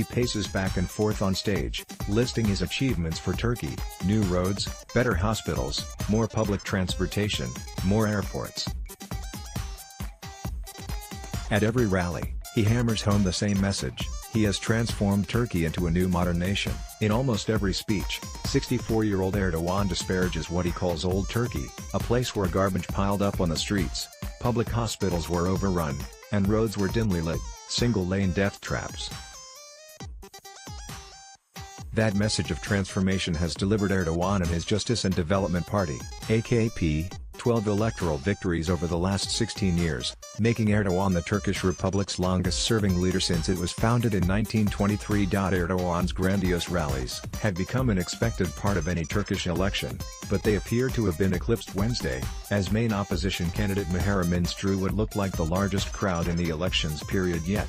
He paces back and forth on stage, listing his achievements for Turkey: new roads, better hospitals, more public transportation, more airports. At every rally, he hammers home the same message: he has transformed Turkey into a new modern nation. In almost every speech, 64-year-old Erdogan disparages what he calls Old Turkey, a place where garbage piled up on the streets, public hospitals were overrun, and roads were dimly lit, single-lane death traps. That message of transformation has delivered Erdogan and his Justice and Development Party, AKP, 12 electoral victories over the last 16 years, making Erdogan the Turkish Republic's longest-serving leader since it was founded in 1923. Erdogan's grandiose rallies have become an expected part of any Turkish election, but they appear to have been eclipsed Wednesday, as main opposition candidate Muharrem İnce drew what looked like the largest crowd in the elections period yet.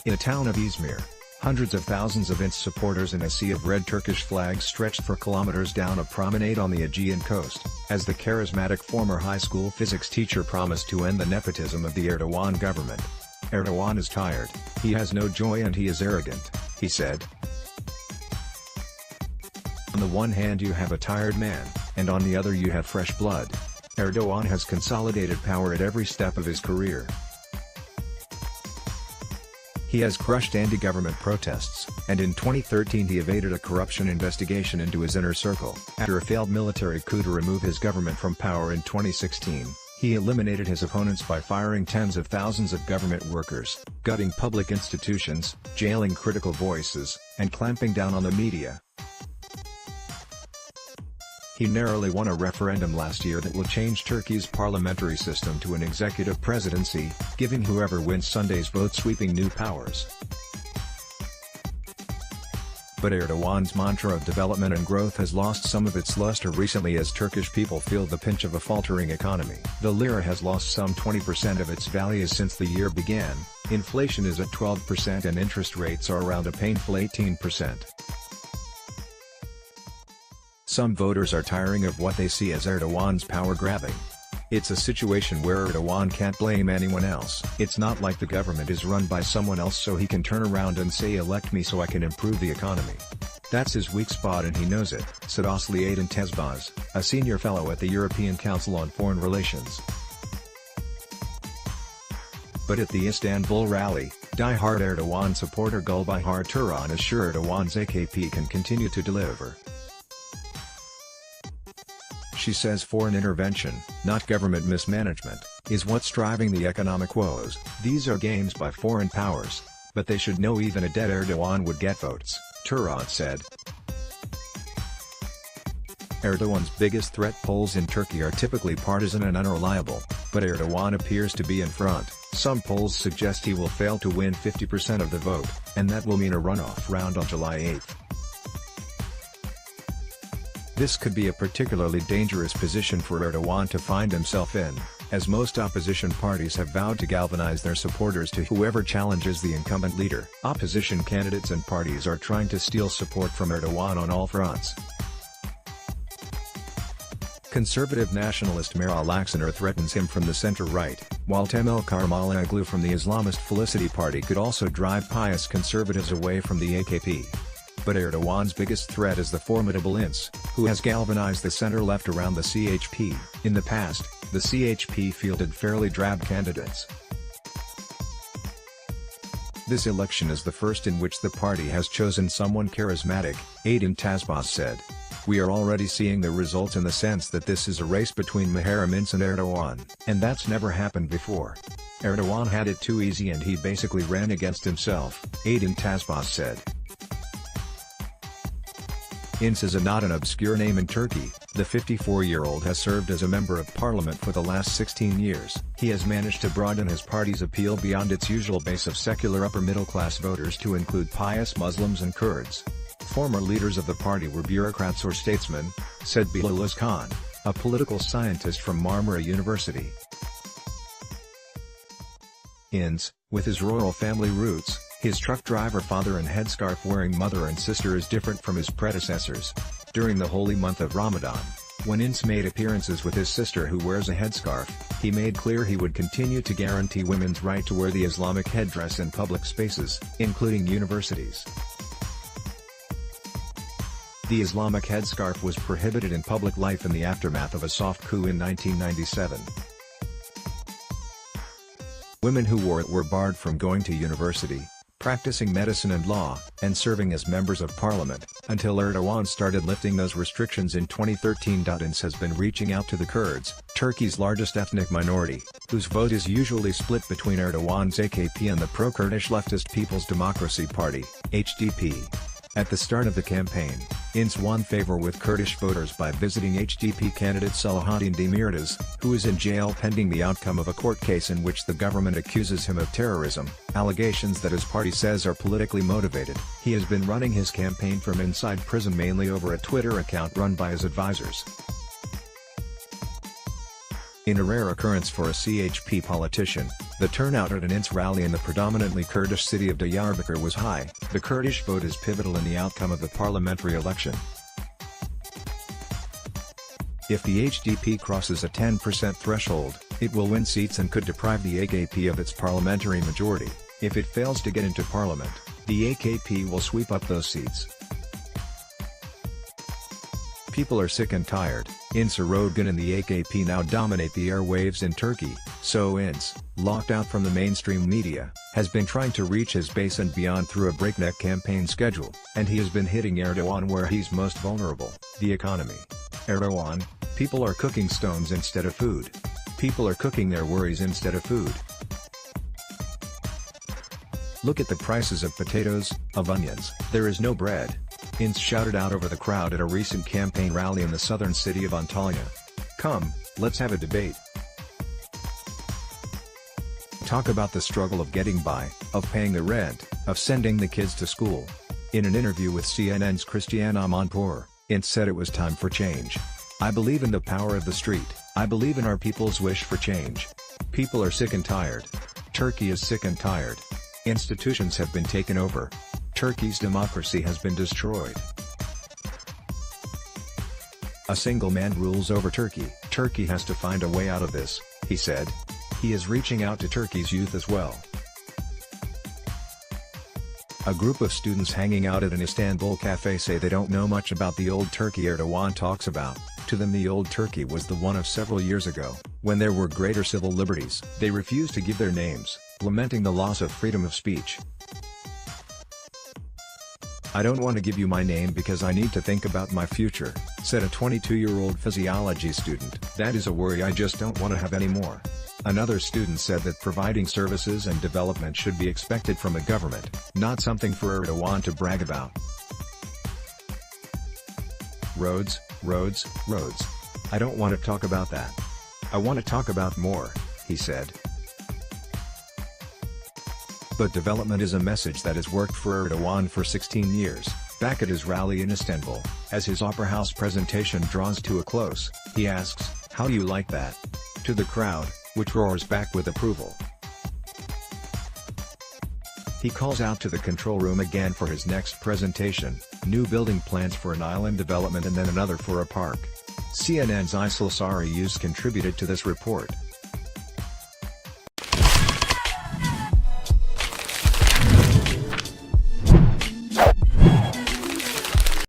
In the town of Izmir, hundreds of thousands of İnce supporters in a sea of red Turkish flags stretched for kilometers down a promenade on the Aegean coast, as the charismatic former high school physics teacher promised to end the nepotism of the Erdogan government. Erdogan is tired, he has no joy and he is arrogant, he said. On the one hand you have a tired man, and on the other you have fresh blood. Erdogan has consolidated power at every step of his career. He has crushed anti-government protests, and in 2013 he evaded a corruption investigation into his inner circle. After a failed military coup to remove his government from power in 2016, he eliminated his opponents by firing tens of thousands of government workers, gutting public institutions, jailing critical voices, and clamping down on the media. He narrowly won a referendum last year that will change Turkey's parliamentary system to an executive presidency, giving whoever wins Sunday's vote sweeping new powers. But Erdogan's mantra of development and growth has lost some of its luster recently as Turkish people feel the pinch of a faltering economy. The lira has lost some 20% of its value since the year began, inflation is at 12% and interest rates are around a painful 18%. Some voters are tiring of what they see as Erdogan's power grabbing. It's a situation where Erdogan can't blame anyone else. It's not like the government is run by someone else so he can turn around and say elect me so I can improve the economy. That's his weak spot and he knows it, said Asli Aydin Tezbaz, a senior fellow at the European Council on Foreign Relations. But at the Istanbul rally, die-hard Erdogan supporter Gulbahar Turan assured Erdogan's AKP can continue to deliver. She says foreign intervention, not government mismanagement, is what's driving the economic woes. These are games by foreign powers, but they should know even a dead Erdogan would get votes, Turan said. Erdogan's biggest threat polls in Turkey are typically partisan and unreliable, but Erdogan appears to be in front. Some polls suggest he will fail to win 50% of the vote, and that will mean a runoff round on July 8. This could be a particularly dangerous position for Erdogan to find himself in, as most opposition parties have vowed to galvanize their supporters to whoever challenges the incumbent leader. Opposition candidates and parties are trying to steal support from Erdogan on all fronts. Conservative nationalist Meral Akşener threatens him from the center-right, while Temel Karamollaoglu from the Islamist Felicity Party could also drive pious conservatives away from the AKP. But Erdogan's biggest threat is the formidable İnce, who has galvanized the center-left around the CHP. In the past, the CHP fielded fairly drab candidates. This election is the first in which the party has chosen someone charismatic, Aydin Tezbaz said. We are already seeing the results in the sense that this is a race between Muharrem İnce and Erdogan, and that's never happened before. Erdogan had it too easy and he basically ran against himself, Aydin Tezbaz said. İnce is not an obscure name in Turkey. The 54-year-old has served as a member of parliament for the last 16 years. He has managed to broaden his party's appeal beyond its usual base of secular upper-middle-class voters to include pious Muslims and Kurds. Former leaders of the party were bureaucrats or statesmen, said Bilal Özkan, a political scientist from Marmara University. İnce, with his royal family roots, his truck driver father and headscarf-wearing mother and sister is different from his predecessors. During the holy month of Ramadan, When Ince made appearances with his sister who wears a headscarf, he made clear he would continue to guarantee women's right to wear the Islamic headdress in public spaces, including universities. The Islamic headscarf was prohibited in public life in the aftermath of a soft coup in 1997. Women who wore it were barred from going to university, practicing medicine and law, and serving as members of parliament, until Erdogan started lifting those restrictions in 2013. Ince has been reaching out to the Kurds, Turkey's largest ethnic minority, whose vote is usually split between Erdogan's AKP and the pro-Kurdish leftist People's Democracy Party, HDP. At the start of the campaign, Ince won favor with Kurdish voters by visiting HDP candidate Selahattin Demirtas, who is in jail pending the outcome of a court case in which the government accuses him of terrorism, allegations that his party says are politically motivated. He has been running his campaign from inside prison mainly over a Twitter account run by his advisors. In a rare occurrence for a CHP politician, the turnout at an Ince rally in the predominantly Kurdish city of Diyarbakir was high. The Kurdish vote is pivotal in the outcome of the parliamentary election. If the HDP crosses a 10% threshold, it will win seats and could deprive the AKP of its parliamentary majority. If it fails to get into parliament, the AKP will sweep up those seats. People are sick and tired. Ince Erdogan and the AKP now dominate the airwaves in Turkey, so Ince, locked out from the mainstream media, has been trying to reach his base and beyond through a breakneck campaign schedule, and he has been hitting Erdogan where he's most vulnerable, the economy. Erdogan, people are cooking stones instead of food. People are cooking their worries instead of food. Look at the prices of potatoes, of onions. There is no bread. Ince shouted out over the crowd at a recent campaign rally in the southern city of Antalya. Come, let's have a debate. Talk about the struggle of getting by, of paying the rent, of sending the kids to school. In an interview with CNN's Christiane Amanpour, Ince said it was time for change. I believe in the power of the street. I believe in our people's wish for change. People are sick and tired. Turkey is sick and tired. Institutions have been taken over. Turkey's democracy has been destroyed. A single man rules over Turkey. Turkey has to find a way out of this, he said. He is reaching out to Turkey's youth as well. A group of students hanging out at an Istanbul cafe say they don't know much about the old Turkey Erdogan talks about. To them the old Turkey was the one of several years ago, when there were greater civil liberties. They refused to give their names, lamenting the loss of freedom of speech. I don't want to give you my name because I need to think about my future, said a 22-year-old physiology student. That is a worry I just don't want to have anymore. Another student said that providing services and development should be expected from a government, not something for Erdogan to brag about. Roads, roads, roads. I don't want to talk about that. I want to talk about more, he said. But development is a message that has worked for Erdogan for 16 years. Back at his rally in Istanbul, as his Opera House presentation draws to a close, he asks, "How do you like that?" to the crowd, which roars back with approval. He calls out to the control room again for his next presentation, new building plans for an island development and then another for a park. CNN's Aysel Sarı contributed to this report.